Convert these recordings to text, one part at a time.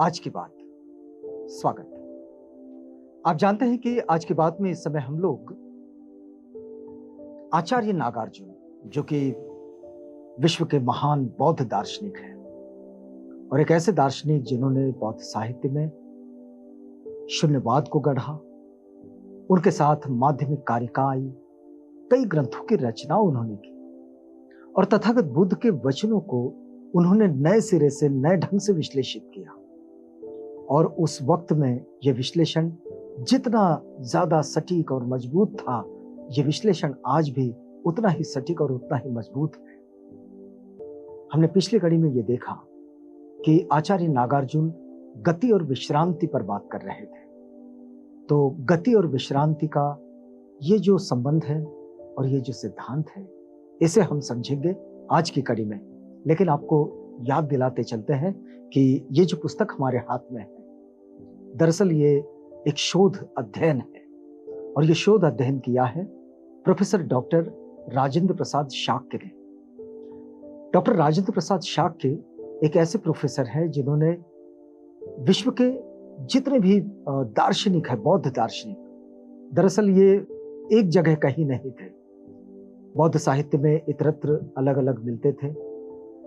आज की बात। स्वागत। आप जानते हैं कि आज की बात में इस समय हम लोग आचार्य नागार्जुन, जो कि विश्व के महान बौद्ध दार्शनिक हैं और एक ऐसे दार्शनिक जिन्होंने बौद्ध साहित्य में शून्यवाद को गढ़ा, उनके साथ माध्यमिक कारिकाई, कई ग्रंथों की रचना उन्होंने की और तथागत बुद्ध के वचनों को उन्होंने नए सिरे से, नए ढंग से विश्लेषित किया। और उस वक्त में यह विश्लेषण जितना ज्यादा सटीक और मजबूत था, यह विश्लेषण आज भी उतना ही सटीक और उतना ही मजबूत है। हमने पिछली कड़ी में यह देखा कि आचार्य नागार्जुन गति और विश्रांति पर बात कर रहे थे। तो गति और विश्रांति का ये जो संबंध है और ये जो सिद्धांत है, इसे हम समझेंगे आज की कड़ी में। लेकिन आपको याद दिलाते चलते हैं कि ये जो पुस्तक हमारे हाथ में है, दरअसल ये एक शोध अध्ययन है और ये शोध अध्ययन किया है प्रोफेसर डॉक्टर राजेंद्र प्रसाद शाक्य ने। डॉक्टर राजेंद्र प्रसाद शाक्य एक ऐसे प्रोफेसर हैं जिन्होंने विश्व के जितने भी दार्शनिक है, बौद्ध दार्शनिक, दरअसल ये एक जगह कहीं नहीं थे। बौद्ध साहित्य में इतरत्र अलग अलग मिलते थे।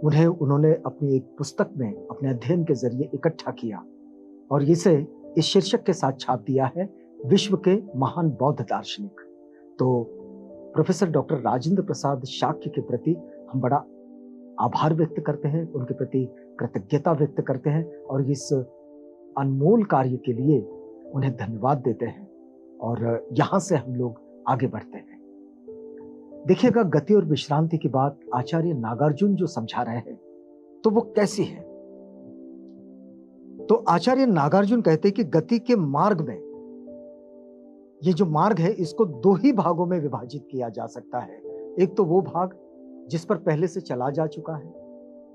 उन्हें उन्होंने अपनी एक पुस्तक में अपने अध्ययन के जरिए इकट्ठा किया और इसे इस शीर्षक के साथ छाप दिया है, विश्व के महान बौद्ध दार्शनिक। तो प्रोफेसर डॉक्टर राजेंद्र प्रसाद शाक्य के प्रति हम बड़ा आभार व्यक्त करते हैं, उनके प्रति कृतज्ञता व्यक्त करते हैं और इस अनमोल कार्य के लिए उन्हें धन्यवाद देते हैं। और यहां से हम लोग आगे बढ़ते हैं। देखिएगा, गति और विश्रांति की बात आचार्य नागार्जुन जो समझा रहे हैं, तो वो कैसी है? तो आचार्य नागार्जुन कहते हैं कि गति के मार्ग में, ये जो मार्ग है, इसको दो ही भागों में विभाजित किया जा सकता है। एक तो वो भाग जिस पर पहले से चला जा चुका है,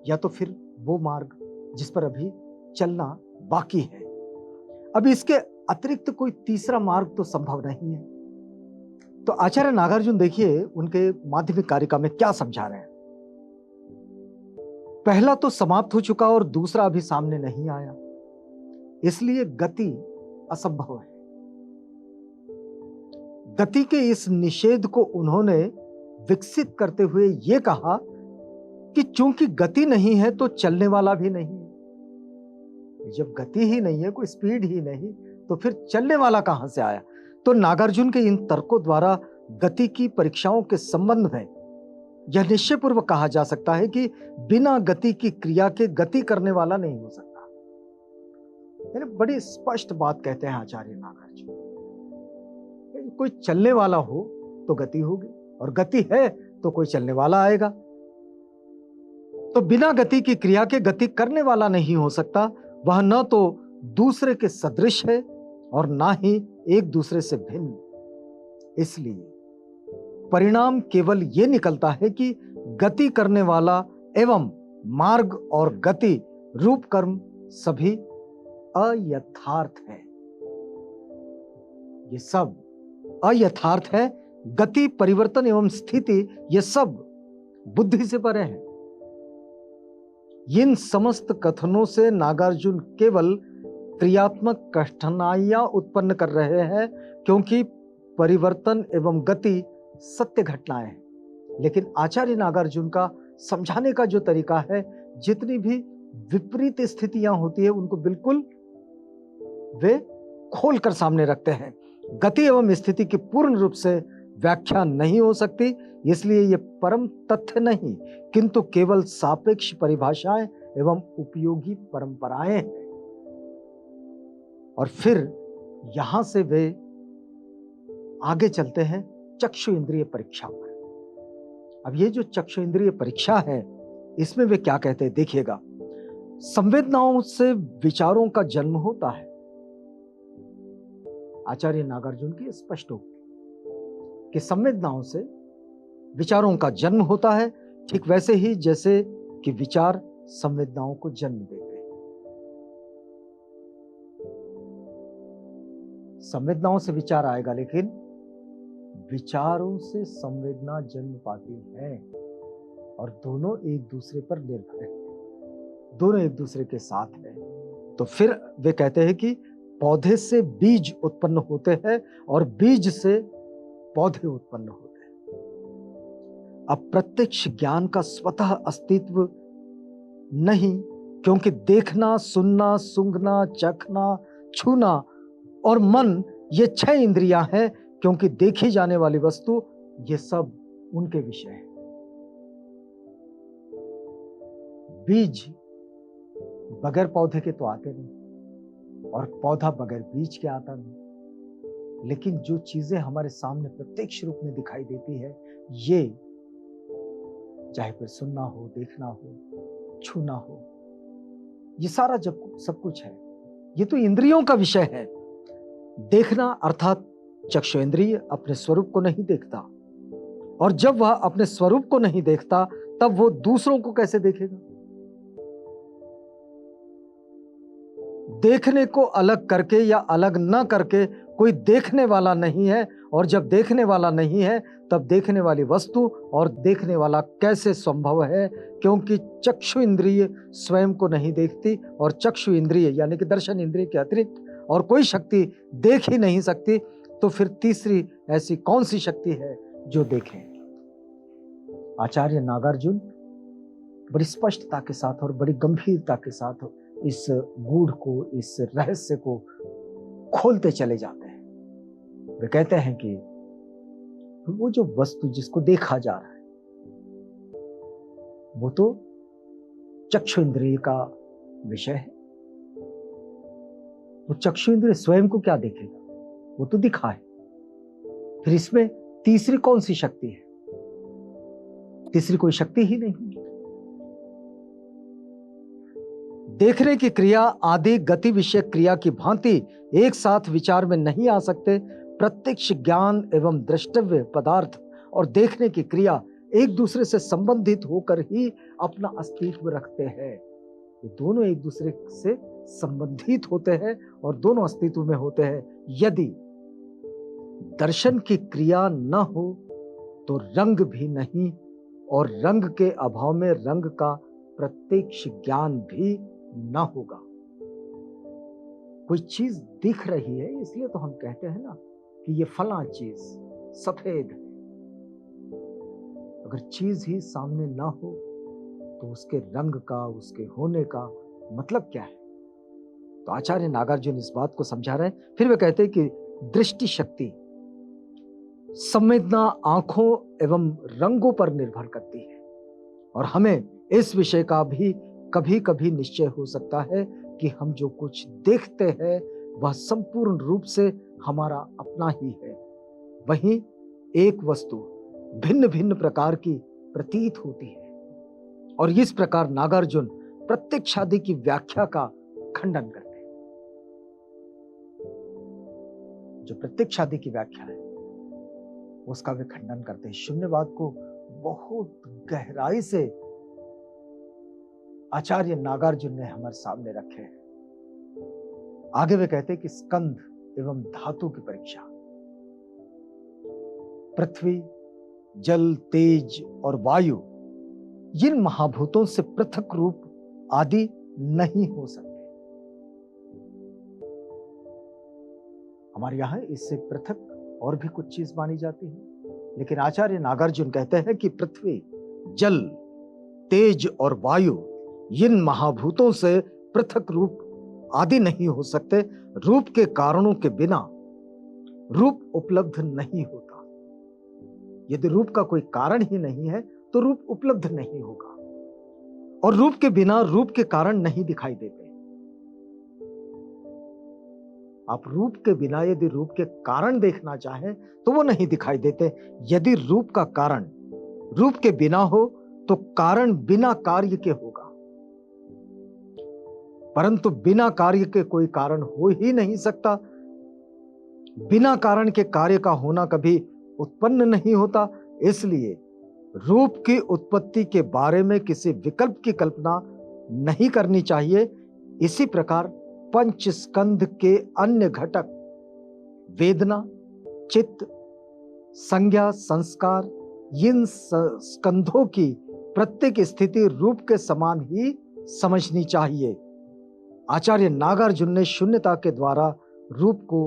या तो फिर वो मार्ग जिस पर अभी चलना बाकी है। अब इसके अतिरिक्त कोई तीसरा मार्ग तो संभव नहीं है। तो आचार्य नागार्जुन देखिए उनके माध्यमिक कारिका में क्या समझा रहे हैं। पहला तो समाप्त हो चुका और दूसरा अभी सामने नहीं आया, इसलिए गति असंभव है। गति के इस निषेध को उन्होंने विकसित करते हुए यह कहा कि चूंकि गति नहीं है तो चलने वाला भी नहीं है। जब गति ही नहीं है, कोई स्पीड ही नहीं, तो फिर चलने वाला कहां से आया? तो नागार्जुन के इन तर्कों द्वारा गति की परीक्षाओं के संबंध में यह निश्चयपूर्वक कहा जा सकता है कि बिना गति की क्रिया के गति करने वाला नहीं हो सकता। बड़ी स्पष्ट बात कहते हैं आचार्य नागार्जुन। कोई चलने वाला हो तो गति होगी, और गति है तो कोई चलने वाला आएगा। तो बिना गति की क्रिया के गति करने वाला नहीं हो सकता। वह न तो दूसरे के सदृश है और ना ही एक दूसरे से भिन्न। इसलिए परिणाम केवल यह निकलता है कि गति करने वाला एवं मार्ग और गति रूप कर्म सभी अयथार्थ है। ये सब अयथार्थ है। गति, परिवर्तन एवं स्थिति, ये सब बुद्धि से परे है। इन समस्त कथनों से नागार्जुन केवल क्रियात्मक कठिनाइयां उत्पन्न कर रहे हैं, क्योंकि परिवर्तन एवं गति सत्य घटनाएं हैं। लेकिन आचार्य नागार्जुन का समझाने का जो तरीका है, जितनी भी विपरीत स्थितियां होती है उनको बिल्कुल वे खोलकर सामने रखते हैं। गति एवं स्थिति की पूर्ण रूप से व्याख्या नहीं हो सकती, इसलिए ये परम तथ्य नहीं किंतु केवल सापेक्ष परिभाषाएं एवं उपयोगी परंपराएं हैं। और फिर यहां से वे आगे चलते हैं चक्षु इंद्रिय परीक्षा पर। अब ये जो चक्षु इंद्रिय परीक्षा है, इसमें वे क्या कहते हैं, देखिएगा। संवेदनाओं से विचारों का जन्म होता है। आचार्य नागार्जुन की स्पष्ट उक्ति कि संवेदनाओं से विचारों का जन्म होता है, ठीक वैसे ही जैसे कि विचार संवेदनाओं को जन्म देते हैं। संवेदनाओं से विचार आएगा, लेकिन विचारों से संवेदना जन्म पाती है और दोनों एक दूसरे पर निर्भर है, दोनों एक दूसरे के साथ है। तो फिर वे कहते हैं कि पौधे से बीज उत्पन्न होते हैं और बीज से पौधे उत्पन्न होते हैं। अब प्रत्यक्ष ज्ञान का स्वतः अस्तित्व नहीं, क्योंकि देखना, सुनना, सूंघना, चखना, छूना और मन ये 6 इंद्रियां हैं, क्योंकि देखी जाने वाली वस्तु ये सब उनके विषय है। बीज बगैर पौधे के तो आते नहीं और पौधा बगैर बीज के आता नहीं, लेकिन जो चीजें हमारे सामने प्रत्यक्ष रूप में दिखाई देती है, ये चाहे फिर सुनना हो, देखना हो, छूना हो, ये सारा जब सब कुछ है, ये तो इंद्रियों का विषय है। देखना अर्थात चक्षु इंद्रिय अपने स्वरूप को नहीं देखता, और जब वह अपने स्वरूप को नहीं देखता तब वो दूसरों को कैसे देखेगा? देखने को अलग करके या अलग न करके कोई देखने वाला नहीं है, और जब देखने वाला नहीं है तब देखने वाली वस्तु और देखने वाला कैसे संभव है? क्योंकि चक्षु इंद्रिय स्वयं को नहीं देखती, और चक्षु इंद्रिय यानी कि दर्शन इंद्रिय के अतिरिक्त और कोई शक्ति देख ही नहीं सकती, तो फिर तीसरी ऐसी कौन सी शक्ति है जो देखे? आचार्य नागार्जुन बड़ी स्पष्टता के साथ और बड़ी गंभीरता के साथ इस गूढ़ को, इस रहस्य को खोलते चले जाते हैं। वे कहते हैं कि वो जो वस्तु जिसको देखा जा रहा है, वो तो चक्षु इंद्रिय का विषय है। वो चक्षु इंद्रिय स्वयं को क्या देखेगा? वो तो दिखा है। फिर इसमें तीसरी कौन सी शक्ति है? तीसरी कोई शक्ति ही नहीं। देखने की क्रिया आदि गति विषय क्रिया की भांति एक साथ विचार में नहीं आ सकते। प्रत्यक्ष ज्ञान एवं द्रष्टव्य पदार्थ और देखने की क्रिया एक दूसरे से संबंधित होकर ही अपना अस्तित्व रखते हैं। ये दोनों एक दूसरे से संबंधित होते हैं और दोनों अस्तित्व में होते हैं। यदि दर्शन की क्रिया न हो तो रंग भी नहीं, और रंग के अभाव में रंग का प्रत्यक्ष ज्ञान भी न होगा। कोई चीज दिख रही है इसलिए तो हम कहते हैं ना कि ये फला चीज सफेद है। अगर चीज ही सामने ना हो तो उसके रंग का, उसके होने का मतलब क्या है? तो आचार्य नागार्जुन इस बात को समझा रहे हैं। फिर वे कहते हैं कि दृष्टि शक्ति संवेदना आंखों एवं रंगों पर निर्भर करती है, और हमें इस विषय का भी कभी कभी निश्चय हो सकता है कि हम जो कुछ देखते हैं वह संपूर्ण रूप से हमारा अपना ही है। वहीं एक वस्तु भिन्न भिन्न प्रकार की प्रतीत होती है, और इस प्रकार नागार्जुन प्रत्यक्षादि की व्याख्या का खंडन करते हैं। जो प्रत्यक्षादि की व्याख्या है उसका वे खंडन करते हैं। शून्यवाद को बहुत गहराई से आचार्य नागार्जुन ने हमारे सामने रखे हैं। आगे वे कहते हैं कि स्कंध एवं धातु की परीक्षा, पृथ्वी, जल, तेज और वायु, जिन महाभूतों से पृथक रूप आदि नहीं हो सकते। हमारे यहां इससे पृथक और भी कुछ चीज मानी जाती है, लेकिन आचार्य नागार्जुन कहते हैं कि पृथ्वी, जल, तेज और वायु इन महाभूतों से पृथक रूप आदि नहीं हो सकते। रूप के कारणों के बिना रूप उपलब्ध नहीं होता। यदि रूप का कोई कारण ही नहीं है तो रूप उपलब्ध नहीं होगा, और रूप के बिना रूप के कारण नहीं दिखाई देते। आप रूप के बिना यदि रूप के कारण देखना चाहें तो वो नहीं दिखाई देते। यदि रूप का कारण रूप के बिना हो तो कारण बिना कार्य के होगा, परंतु बिना कार्य के कोई कारण हो ही नहीं सकता। बिना कारण के कार्य का होना कभी उत्पन्न नहीं होता। इसलिए रूप की उत्पत्ति के बारे में किसी विकल्प की कल्पना नहीं करनी चाहिए। इसी प्रकार पंच स्कंध के अन्य घटक वेदना, चित्त, संज्ञा, संस्कार, इन स्कंधों की प्रत्येक स्थिति रूप के समान ही समझनी चाहिए। आचार्य नागार्जुन ने शून्यता के द्वारा रूप को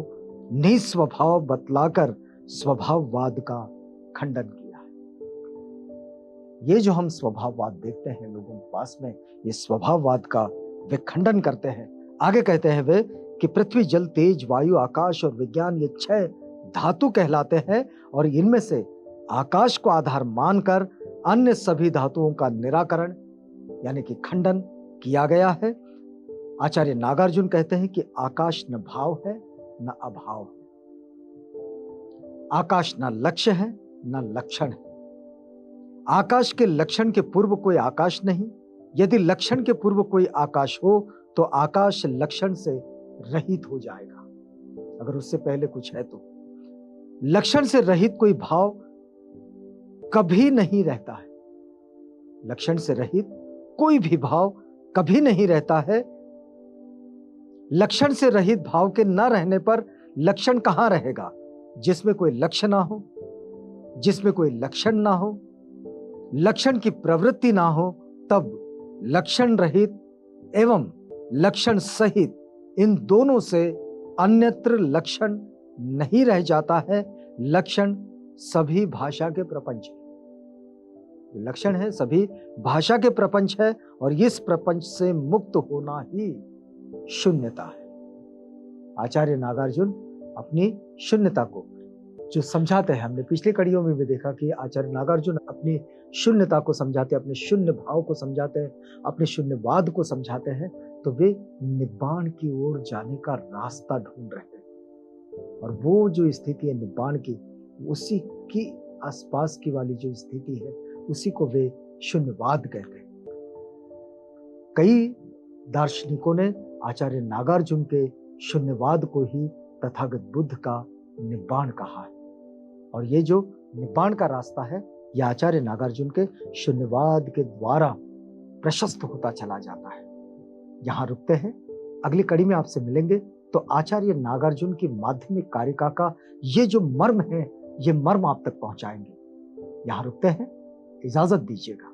निस्वभाव बतलाकर स्वभाववाद का खंडन किया है। ये जो हम स्वभाववाद देखते हैं लोगों के पास में, ये स्वभाववाद का वे खंडन करते हैं। आगे कहते हैं वे कि पृथ्वी, जल, तेज, वायु, आकाश और विज्ञान ये 6 धातु कहलाते हैं और इनमें से आकाश को आधार मानकर अन्य सभी धातुओं का निराकरण यानी कि खंडन किया गया है। आचार्य नागार्जुन कहते हैं कि आकाश न भाव है न अभाव है, आकाश न लक्ष्य है न लक्षण है। आकाश के लक्षण के पूर्व कोई आकाश नहीं। यदि लक्षण के पूर्व कोई आकाश हो तो आकाश लक्षण से रहित हो जाएगा, अगर उससे पहले कुछ है तो। लक्षण से रहित कोई भाव कभी नहीं रहता है। लक्षण से रहित कोई भी भाव कभी नहीं रहता है। लक्षण से रहित भाव के न रहने पर लक्षण कहां रहेगा? जिसमें कोई लक्ष्य ना हो, जिसमें कोई लक्षण ना हो, लक्षण की प्रवृत्ति ना हो, तब लक्षण रहित एवं लक्षण सहित इन दोनों से अन्यत्र लक्षण नहीं रह जाता है। लक्षण सभी भाषा के प्रपंच है। लक्षण है सभी भाषा के प्रपंच है और इस प्रपंच से मुक्त होना ही शून्यता है। आचार्य नागार्जुन अपनी शून्यता को जो समझाते हैं, हमने पिछली कड़ियों में भी देखा कि आचार्य नागार्जुन अपनी शून्यता को समझाते हैं, अपने शून्य भाव को समझाते हैं, अपने शून्यवाद को समझाते हैं, तो वे निब्बाण की ओर जाने का रास्ता ढूंढ रहे हैं। और वो जो स्थिति है निब्बाण की, उसी की आसपास की वाली जो स्थिति है, उसी को वे शून्यवाद कहते हैं। कई दार्शनिकों ने आचार्य नागार्जुन के शून्यवाद को ही तथागत बुद्ध का निब्बाण कहा है। और ये जो निब्बाण का रास्ता है, यह आचार्य नागार्जुन के शून्यवाद के द्वारा प्रशस्त होता चला जाता है। यहां रुकते हैं, अगली कड़ी में आपसे मिलेंगे तो आचार्य नागार्जुन की माध्यमिक कारिका का ये जो मर्म है, ये मर्म आप तक पहुंचाएंगे। यहां रुकते हैं, इजाजत दीजिएगा।